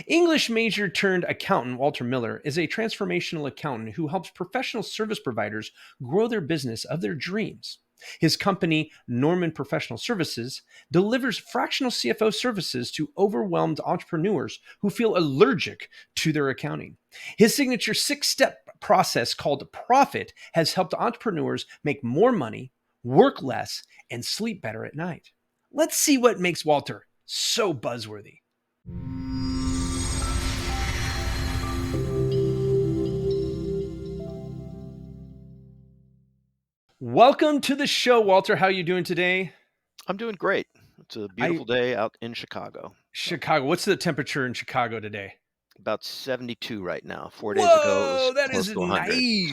English major turned accountant Walter Miller is a transformational accountant who helps professional service providers grow their business of their dreams. His company, Norman Professional Services, delivers fractional CFO services to overwhelmed entrepreneurs who feel allergic to their accounting. His signature 6-step process called Profit has helped entrepreneurs make more money, work less, and sleep better at night. Let's see what makes Walter so buzzworthy. Welcome to the show, Walter. How are you doing today? I'm doing great. It's a beautiful day out in Chicago. Chicago. What's the temperature in Chicago today? About 72 right now. 4 days ago, it was Whoa, that close is to 100.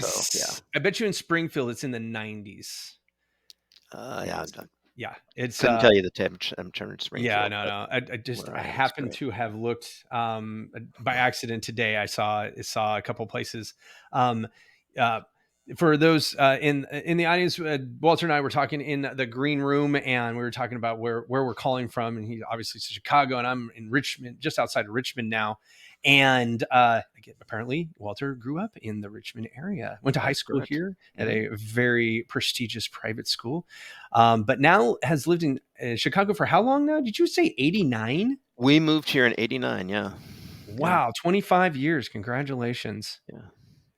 So, yeah. nice. I bet you in Springfield it's in the 90s. Yeah, I Yeah, it's couldn't tell you the temperature in yeah, Springfield, no, but no. where I I am, it's happened great. to have looked by accident today. I saw a couple places. Um, uh, for those in the audience, Walter and I were talking in the green room, and we were talking about where we're calling from. And he obviously is Chicago, and I'm in Richmond, just outside of Richmond now. And again, apparently, Walter grew up in the Richmond area. Went to high That's school correct. here at a very prestigious private school, but now has lived in Chicago for how long now? Did you say 89? We moved here in 89, yeah. Yeah, Wow, 25 years. Congratulations. yeah.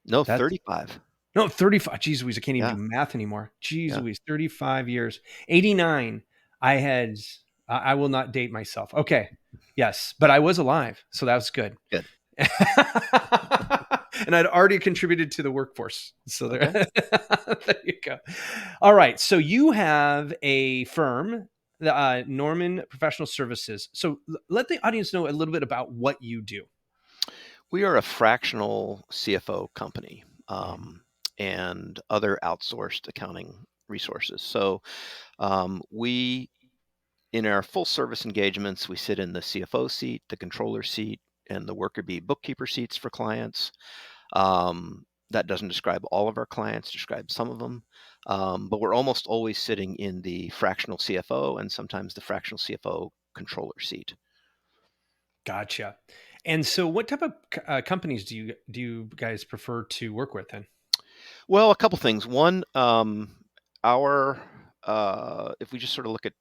No, That's 35. no 35. Jeez Louise, I can't even Yeah, do math anymore. Jeez yeah. Louise, 35 years. 89. I had I will not date myself. Okay. Yes, but I was alive, so that was good. Good. And I'd already contributed to the workforce. So there, Okay. there you go. All right. So you have a firm, Norman Professional Services. So let the audience know a little bit about what you do. We are a fractional CFO company, Mhm. and other outsourced accounting resources. So, we in our full service engagements, we sit in the CFO seat, the controller seat, and the worker bee bookkeeper seats for clients. That doesn't describe all of our clients, describes some of them. But we're almost always sitting in the fractional CFO and sometimes the fractional CFO controller seat. Gotcha. And so, what type of companies do you guys prefer to work with then? Well, a couple things. One, our if we just sort of look at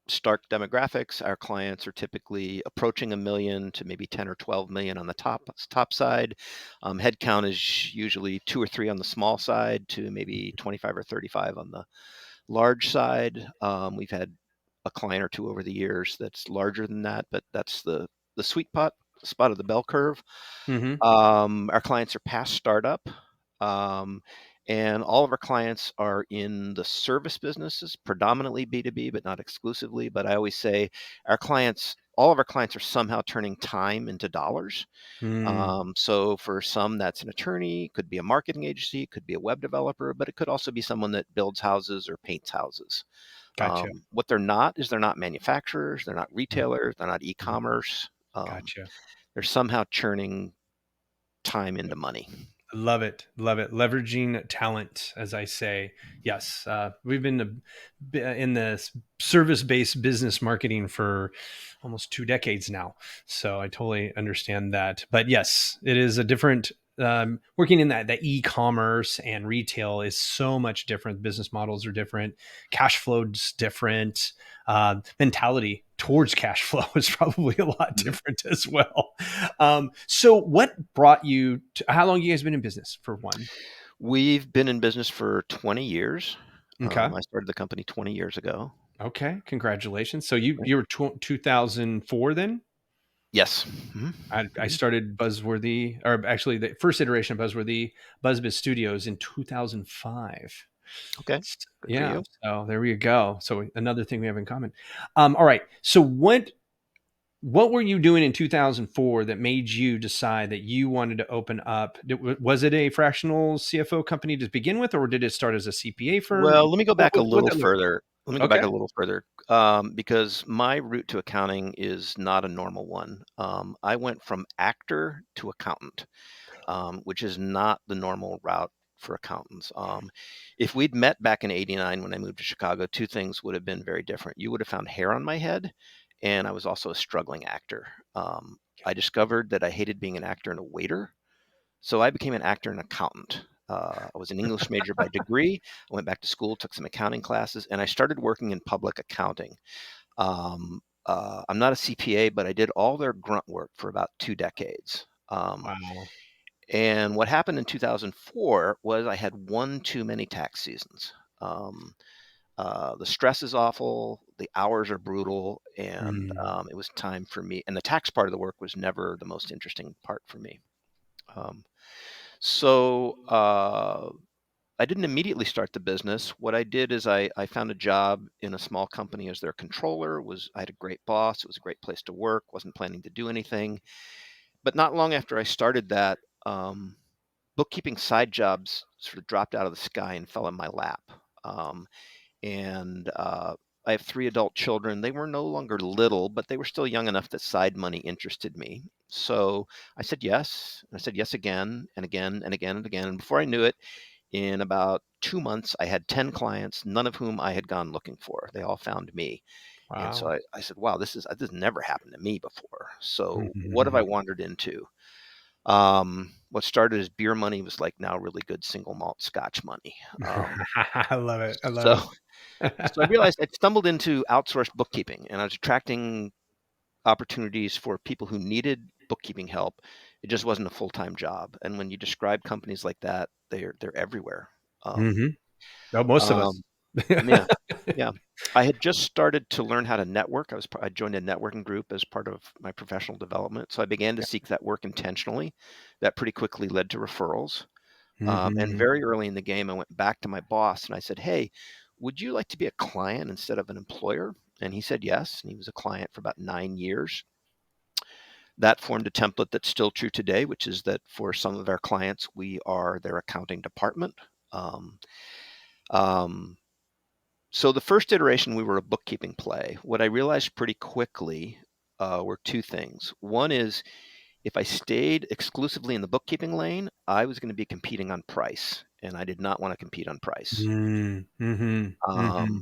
stark demographics, our clients are typically approaching a million to maybe 10 or 12 million on the top side. Headcount is usually 2 or 3 on the small side to maybe 25 or 35 on the large side. We've had a client or two over the years that's larger than that, but that's the spot of the bell curve. Mm-hmm. Our clients are past startup. Um, and all of our clients are in the service businesses, predominantly B2B, but not exclusively. But I always say all of our clients are somehow turning time into dollars. Mm, So for some, that's an attorney, could be a marketing agency, could be a web developer, but it could also be someone that builds houses or paints houses. gotcha. What they're not is they're not manufacturers, they're not Mhm. retailers, they're not Mhm. e-commerce. Gotcha. They're somehow churning time into money. Love it. Love it. Leveraging talent, as I say. Yes. We've been in the service based business marketing for almost 2 decades now. So I totally understand that. But yes, it is a different. Working in that e-commerce and retail is so much different. Business models are different. Cash flow's different. Mentality towards cash flow is probably a lot Mhm. different as well. So what brought you to, how long have you guys been in business for one? We've been in business for 20 years. Okay. I started the company 20 years ago. Okay. Congratulations. So you, Right. you were 2004 then? Yes. I Mhm. started Buzzworthy, or actually the first iteration of Buzzworthy, Buzzbiz Studios in 2005. Okay. Good for Yeah. you. So there you go. So another thing we have in common. All right. So what were you doing in 2004 that made you decide that you wanted to open up? Was it a fractional CFO company to begin with, or did it start as a CPA firm? Well, let me go What back a what what little that look further. Let me go like? back Okay. a little further, because my route to accounting is not a normal one. I went from actor to accountant, which is not the normal route for accountants. If we'd met back in '89 when I moved to Chicago, two things would have been very different. You would have found hair on my head, and I was also a struggling actor. I discovered that I hated being an actor and a waiter. So I became an actor and accountant. I was an English major by degree. I went back to school, took some accounting classes, and I started working in public accounting. I'm not a CPA, but I did all their grunt work for about 2 decades. Wow. And what happened in 2004 was I had one too many tax seasons. Um, the stress is awful, the hours are brutal, and Mm. it was time for me. And the tax part of the work was never the most interesting part for me. Um, so I didn't immediately start the business. What I did is I found a job in a small company as their controller. I had a great boss. It was a great place to work. Wasn't planning to do anything. But not long after I started that, bookkeeping side jobs sort of dropped out of the sky and fell in my lap. Um, and I have 3 adult children. They were no longer little, but they were still young enough that side money interested me. So I said yes. And I said yes again and again and again and again. And before I knew it, in about 2 months, I had 10 clients, none of whom I had gone looking for. They all found me. And so Wow. I said, wow, this never happened to me before. So what have I Mhm. wandered into? What started as beer money was like now really good single malt scotch money. I love it. I love So, it. so I realized I'd stumbled into outsourced bookkeeping and I was attracting opportunities for people who needed bookkeeping help. It just wasn't a full-time job. And when you describe companies like that, they're everywhere. Um, Mhm. Oh, most of us. um, yeah, yeah. I had just started to learn how to network. I joined a networking group as part of my professional development. So I began to seek that work intentionally. That pretty quickly led to referrals. And Mhm. very early in the game, I went back to my boss and I said, "Hey, would you like to be a client instead of an employer?" And he said yes. And he was a client for about 9 years. That formed a template that's still true today, which is that for some of our clients, we are their accounting department. Um, um, so the first iteration, we were a bookkeeping play. What I realized pretty quickly were two things. One is if I stayed exclusively in the bookkeeping lane, I was going to be competing on price, and I did not want to compete on price. Mm. Mhm. Um, Mhm.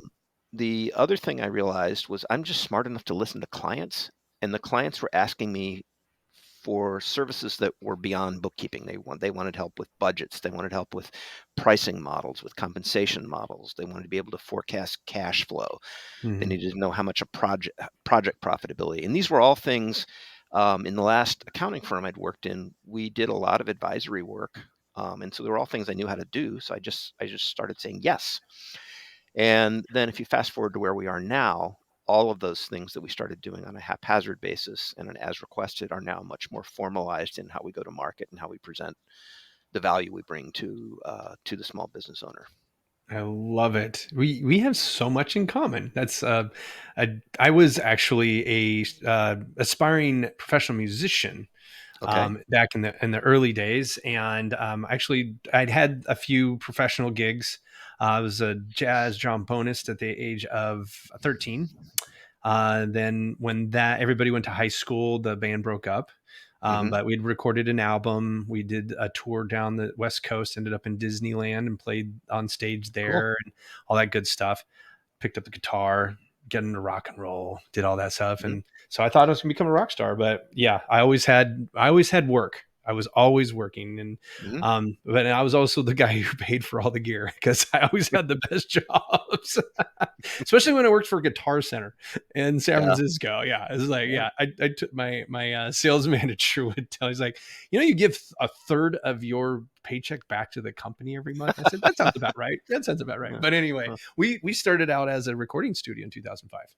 the other thing I realized was I'm just smart enough to listen to clients, and the clients were asking me for services that were beyond bookkeeping. They wanted help with budgets. They wanted help with pricing models, with compensation models. They wanted to be able to forecast cash flow. They Mhm. needed to know how much a project profitability. And these were all things in the last accounting firm I'd worked in. We did a lot of advisory work, and so they were all things I knew how to do. So I just started saying yes. And then if you fast forward to where we are now, all of those things that we started doing on a haphazard basis and an as requested are now much more formalized in how we go to market and how we present the value we bring to the small business owner. I love it. We have so much in common. I was actually a aspiring professional musician Okay. back in the early days, and actually I'd had a few professional gigs. I was a jazz trombonist at the age of 13. Then when that everybody went to high school, the band broke up. Hmm. But we'd recorded an album. We did a tour down the West Coast, ended up in Disneyland and played on stage Cool. there and all that good stuff. Picked up the guitar, get into rock and roll, did all that stuff. Hmm. And so I thought I was gonna become a rock star. But yeah, I always had work. I was always working. And Hmm. but I was also the guy who paid for all the gear because I always had the best jobs. Especially when I worked for Guitar Center in San Yeah. Francisco. Yeah, it was like, Yeah. yeah, I took my sales manager would tell. He's like, you give a third of your paycheck back to the company every month. I said that sounds about right. That sounds about right. Yeah. But anyway, Huh. we started out as a recording studio in 2005,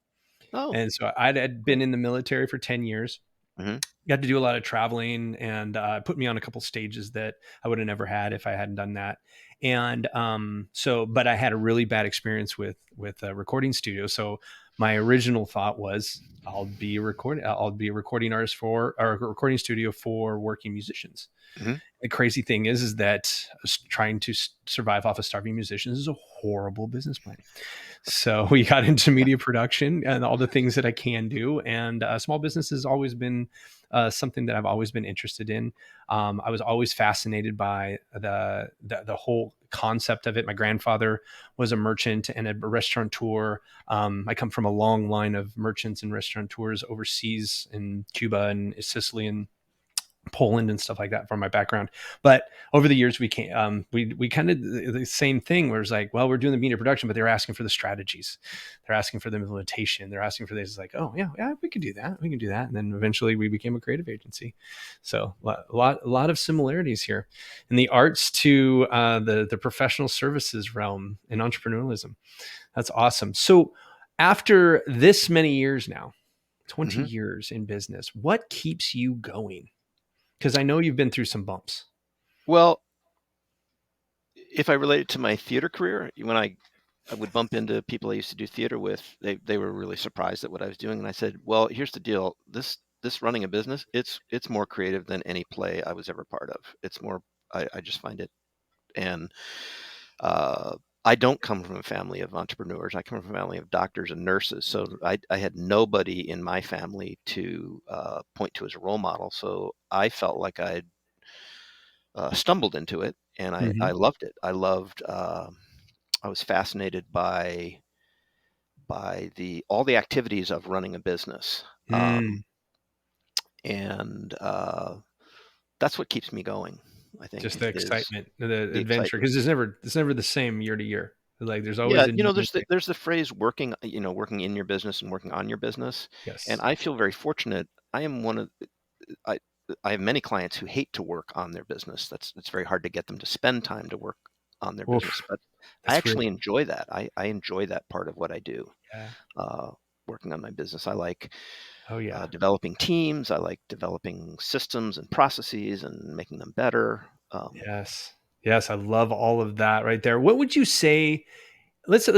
Oh, and so I had been cool. in the military for 10 years, Hmm. got to do a lot of traveling, and put me on a couple stages that I would have never had if I hadn't done that. And but I had a really bad experience with a recording studio. So my original thought was I'll be a recording artist for or a recording studio for working musicians. Hmm. The crazy thing is that trying to survive off of starving musicians is a horrible business plan. So we got into Yeah. media production and all the things that I can do. And small business has always been something that I've always been interested in. I was always fascinated by the whole concept of it. My grandfather was a merchant and a restaurateur. I come from a long line of merchants and restaurateurs overseas in Cuba and Sicily and Poland and stuff like that from my background. But over the years, we kind of the same thing where it's like, well, we're doing the media production, but they're asking for the strategies. They're asking for the implementation. They're asking for this. It's like, oh yeah, we could do that. We can do that. And then eventually we became a creative agency. So a lot of similarities here in the arts to the professional services realm and entrepreneurialism. That's awesome. So after this many years now, 20 hmm years in business, what keeps you going? Because I know you've been through some bumps. Well, if I relate it to my theater career, when I would bump into people I used to do theater with, they were really surprised at what I was doing, and I said, "Well, here's the deal. This running a business, it's more creative than any play I was ever part of. It's more, I just find it, and uh, I don't come from a family of entrepreneurs. I come from a family of doctors and nurses, so I had nobody in my family to point to as a role model. So I felt like I stumbled into it, and I Mhm. loved it. I was fascinated by the all the activities of running a business, Mm, and that's what keeps me going. I think just the is excitement, the the adventure, excitement. because it's never the same year to year. Like, there's always Yeah, a new thing. there's the phrase working, working in your business and working on your business, and Yes. I feel very fortunate. I am one of I I have many clients who hate to work on their business. It's very hard to get them to spend time to work on their business, Oof, but I that's actually real. enjoy that. I enjoy that part of what I do, Yeah. uh, working on my business. I like Oh, yeah. developing teams. I like developing systems and processes and making them better. Yes. Yes, I love all of that right there. What would you say, let's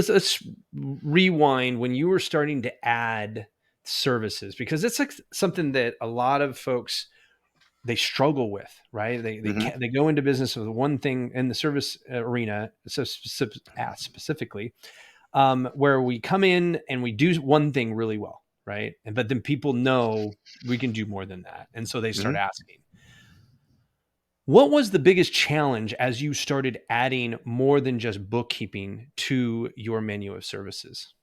rewind when you were starting to add services, because it's like something that a lot of folks, they struggle with, right? They hmm can't, they go into business with one thing in the service arena, so specifically, where we come in and we do one thing really well, right? And but then people know we can do more than that, and so they start hmm asking. What was the biggest challenge as you started adding more than just bookkeeping to your menu of services?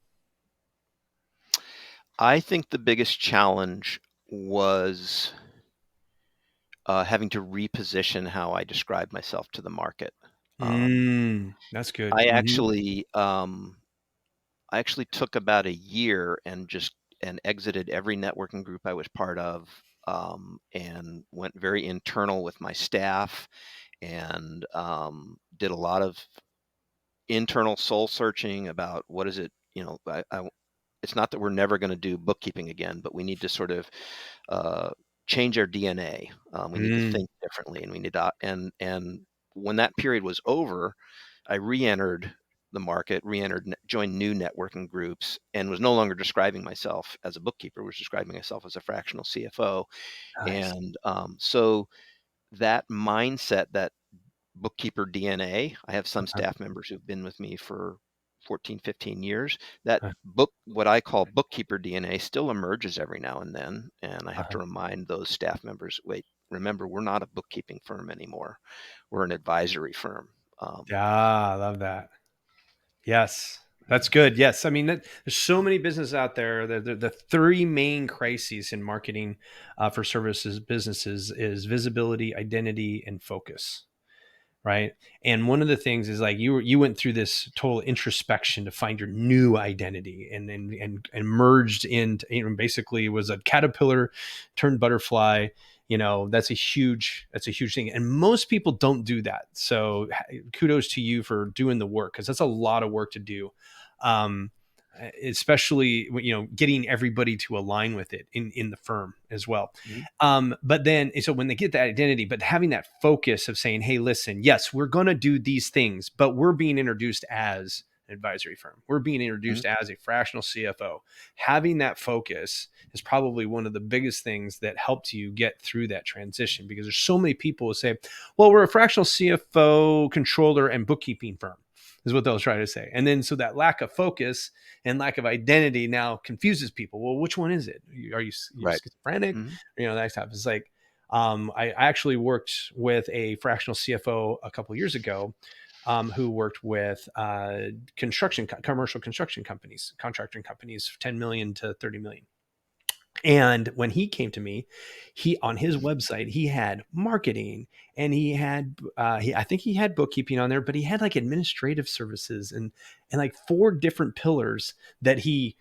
I think the biggest challenge was having to reposition how I describe myself to the market. Um, That's good. I Hmm. actually I actually took about a year and just and exited every networking group I was part of, and went very internal with my staff, and did a lot of internal soul searching about what is it. It's not that we're never going to do bookkeeping again, but we need to sort of uh, change our DNA. We need to Mm. think differently, and we need to. And when that period was over, I re-entered the market, joined new networking groups, and was no longer describing myself as a bookkeeper. Was describing myself as a fractional CFO, Nice. and so that mindset, that bookkeeper DNA. I have some Uh-huh. staff members who've been with me for 14, 15 years. That Uh-huh. what I call bookkeeper DNA still emerges every now and then. And I have to Uh-huh. remind those staff members, wait, remember, we're not a bookkeeping firm anymore. We're an advisory firm. Yeah, I love that. Yes, that's good. Yes, I mean there's so many businesses out there. The three main crises in marketing for services businesses is visibility, identity, and focus. Right. And one of the things is like you went through this total introspection to find your new identity, and merged into, basically was a caterpillar turned butterfly. That's a huge thing, and most people don't do that. So kudos to you for doing the work, because that's a lot of work to do. um Especially getting everybody to align with it in the firm as well. Mhm, But then, so when they get that identity, but having that focus of saying, hey, listen, yes, we're going to do these things, but we're being introduced as an advisory firm. We're being mhm, introduced as a fractional CFO. Having that focus is probably one of the biggest things that helped you get through that transition, because there's so many people who say, well, we're a fractional CFO, controller, and bookkeeping firm, is what they'll try to say. And then, so that lack of focus and lack of identity now confuses people. Well, which one is it? Are you right. schizophrenic? Mhm, That stuff. It's like, I actually worked with a fractional CFO a couple of years ago, who worked with commercial construction companies, contracting companies, 10 million to 30 million. And when he came to me, he on his website he had marketing, and he had I think he had bookkeeping on there, but he had like administrative services and like four different pillars that he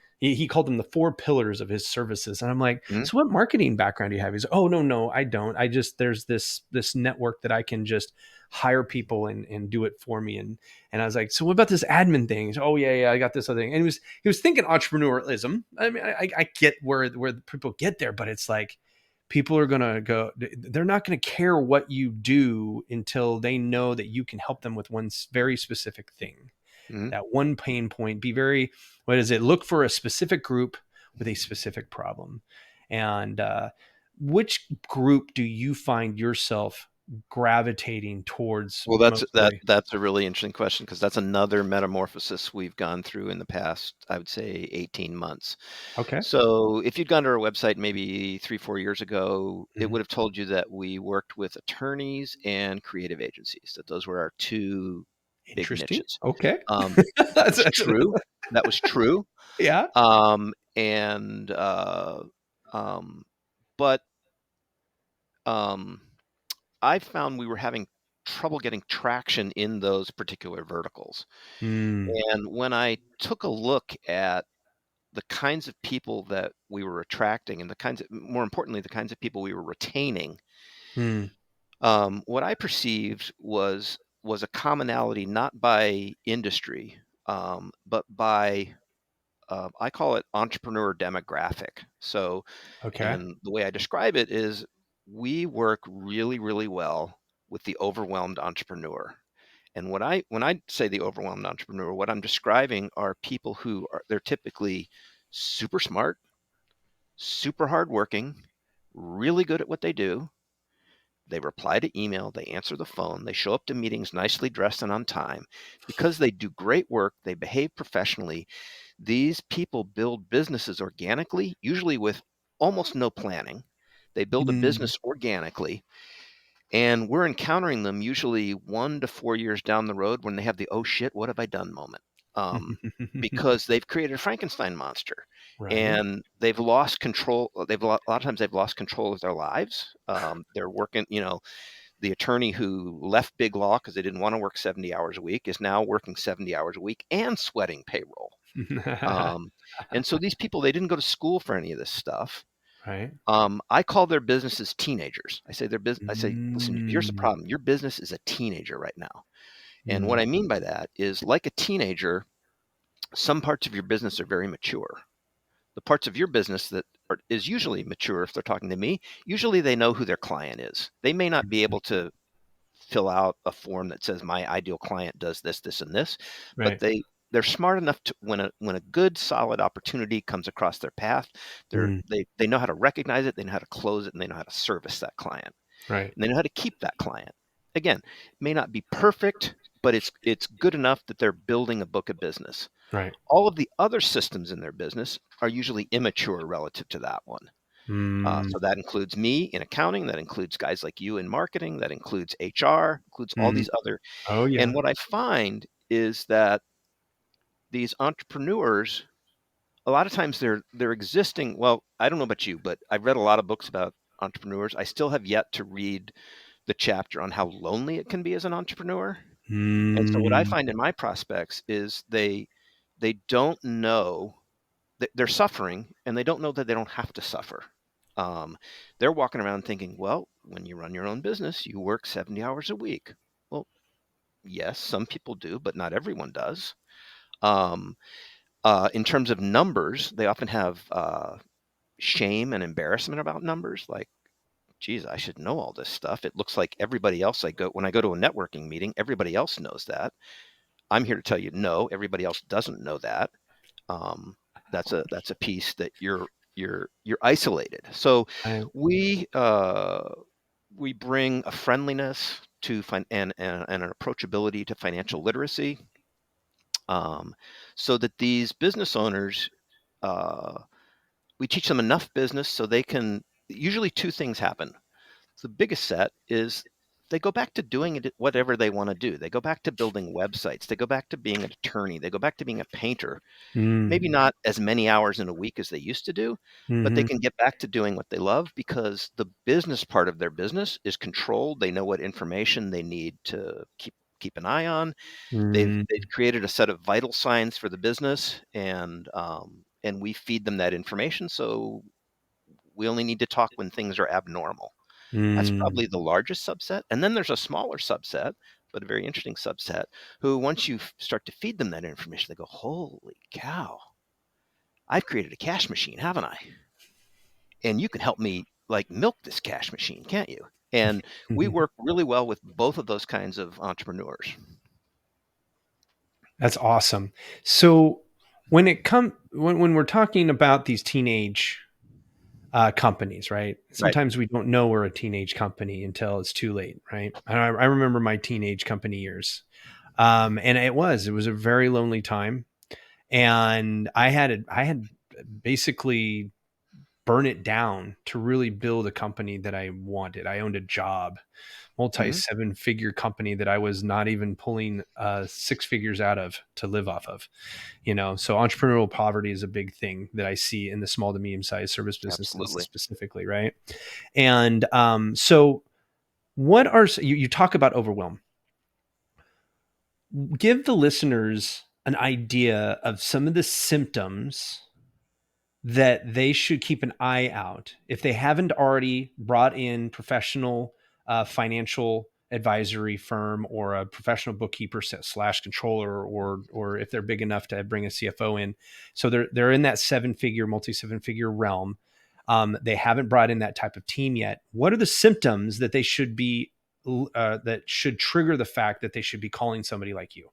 called them the four pillars of his services. And I'm like, Mhm. so what marketing background do you have? He's, oh, no, I don't. I just, there's this network that I can just hire people and do it for me. And I was like, so what about this admin thing? He's, oh yeah, I got this other thing. And he was thinking entrepreneurialism. I mean, I get where people get there, but it's like people are gonna go. They're not gonna care what you do until they know that you can help them with one very specific thing, Mhm. that one pain point. Be very, what is it? Look for a specific group with a specific problem. And which group do you find yourself gravitating towards Well, mostly? that's a really interesting question, because that's another metamorphosis we've gone through in the past, I would say 18 months. Okay. So if you'd gone to our website maybe 3, 4 years ago, it Mhm. would have told you that we worked with attorneys and creative agencies, that those were our two big Interesting. niches. Okay. That That's, was true. That was true. yeah. And um, but um, I found we were having trouble getting traction in those particular verticals. Mm, And when I took a look at the kinds of people that we were attracting, and the kinds of, more importantly, the kinds of people we were retaining, mm, what I perceived was a commonality, not by industry, but by I call it entrepreneur demographic. So, okay. and the way I describe it is, we work really, really well with the overwhelmed entrepreneur. And when I say the overwhelmed entrepreneur, what I'm describing are people who are, they're typically super smart, super hardworking, really good at what they do. They reply to email, they answer the phone, they show up to meetings nicely dressed and on time. Because they do great work, they behave professionally. These people build businesses organically, usually with almost no planning. They build a Mm. business organically, and we're encountering them usually 1 to 4 years down the road when they have the "Oh shit, what have I done?" moment. Because they've created a Frankenstein monster, Right. and they've lost control. A lot of times they've lost control of their lives. They're working, the attorney who left big law because they didn't want to work 70 hours a week is now working 70 hours a week and sweating payroll. Um, and so these people, they didn't go to school for any of this stuff. Right. I call their businesses teenagers. I say, listen, here's the Mm, problem. Your business is a teenager right now. And what mm, I mean by that is, like a teenager, some parts of your business are very mature. The parts of your business that is usually mature, if they're talking to me, usually they know who their client is. They may not be able to fill out a form that says my ideal client does this, this, and this, but right. they're smart enough to, when a good solid opportunity comes across their path, Mm, they know how to recognize it, they know how to close it, and they know how to service that client, right. and they know how to keep that client. Again, it may not be perfect, but it's good enough that they're building a book of business. Right. All of the other systems in their business are usually immature relative to that one. Mm, So that includes me in accounting, that includes guys like you in marketing, that includes HR, includes all mhm. these other. Oh And yeah. what I find is that these entrepreneurs, a lot of times they're existing. Well, I don't know about you, but I've read a lot of books about entrepreneurs. I still have yet to read the chapter on how lonely it can be as an entrepreneur. And so what I Mm, find in my prospects is they don't know, they're suffering, and they don't know that they don't have to suffer. Um, they're walking around thinking, well, when you run your own business, you work 70 hours a week. Well, yes, some people do, but not everyone does. Um, in terms of numbers, they often have shame and embarrassment about numbers. Like, geez, I should know all this stuff. It looks like everybody else when I go to a networking meeting, everybody else knows that. I'm here to tell you, no, everybody else doesn't know that. Um, that's a piece that you're isolated. So I, we uh, we bring a friendliness to and an approachability to financial literacy, um, so that these business owners, uh, we teach them enough business so they can. Usually, two things happen. The biggest set is they go back to doing it, whatever they want to do. They go back to building websites. They go back to being an attorney. They go back to being a painter. Mm. Maybe not as many hours in a week as they used to do, but they Hmm. can get back to doing what they love because the business part of their business is controlled. They know what information they need to keep an eye on. They've created a set of vital signs for the business, and we feed them that information. So we only need to talk when things are abnormal. That's Mm. probably the largest subset. And then there's a smaller subset, but a very interesting subset, who once you start to feed them that information, they go, holy cow, I've created a cash machine, haven't I? And you can help me like milk this cash machine, can't you? And we work really well with both of those kinds of entrepreneurs. That's awesome. So when we're talking about these teenage companies, right? Right. Sometimes we don't know we're a teenage company until it's too late, right? I remember my teenage company years, and it was a very lonely time, and I had basically burn it down to really build a company that I wanted. I owned a job, multi Hmm. seven figure company that I was not even pulling six figures out of to live off of. So entrepreneurial poverty is a big thing that I see in the small to medium sized service businesses Absolutely. specifically, right? And so you talk about overwhelm. Give the listeners an idea of some of the symptoms that they should keep an eye out if they haven't already brought in professional financial advisory firm or a professional bookkeeper slash controller, or if they're big enough to bring a CFO in. So they're in that multi seven figure realm. They haven't brought in that type of team yet. What are the symptoms that they should be that should trigger the fact that they should be calling somebody like you?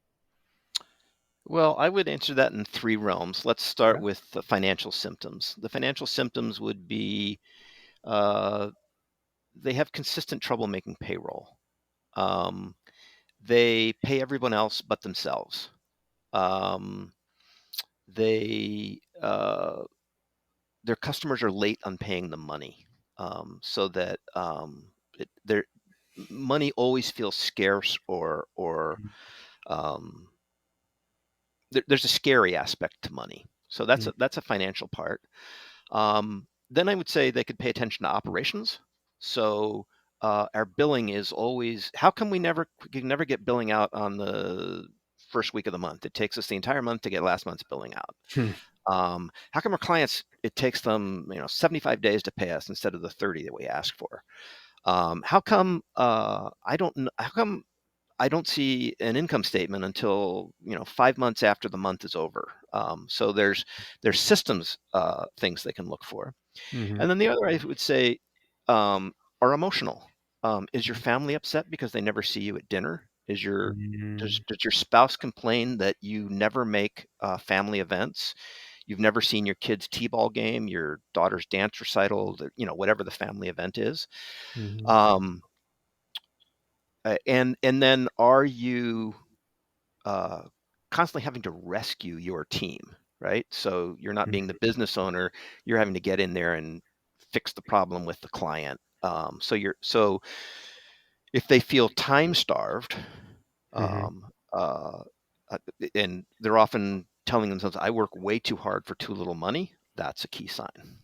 Well, I would answer that in three realms. Let's start Okay. with the financial symptoms. The financial symptoms would be uh, they have consistent trouble making payroll. Um, they pay everyone else but themselves. Um, they their customers are late on paying them money, so that their money always feels scarce, or um, there's a scary aspect to money. So that's a financial part. Then I would say they could pay attention to operations. So our billing is always, how come we can never get billing out on the first week of the month? It takes us the entire month to get last month's billing out. Hmm. How come our clients, it takes them 75 days to pay us instead of the 30 that we ask for? How come I don't kn- how come I don't see an income statement until 5 months after the month is over? So there's systems things they can look for. Hmm. And then the other I would say um, are emotional. Is your family upset because they never see you at dinner? Does your spouse complain that you never make family events? You've never seen your kid's t-ball game, your daughter's dance recital, whatever the family event is. Hmm. Um, and then are you uh, constantly having to rescue your team, right? So you're not being the business owner, you're having to get in there and fix the problem with the client. So if they feel time starved, Hmm. um, uh, uh, and they're often telling themselves, "I work way too hard for too little money," that's a key sign.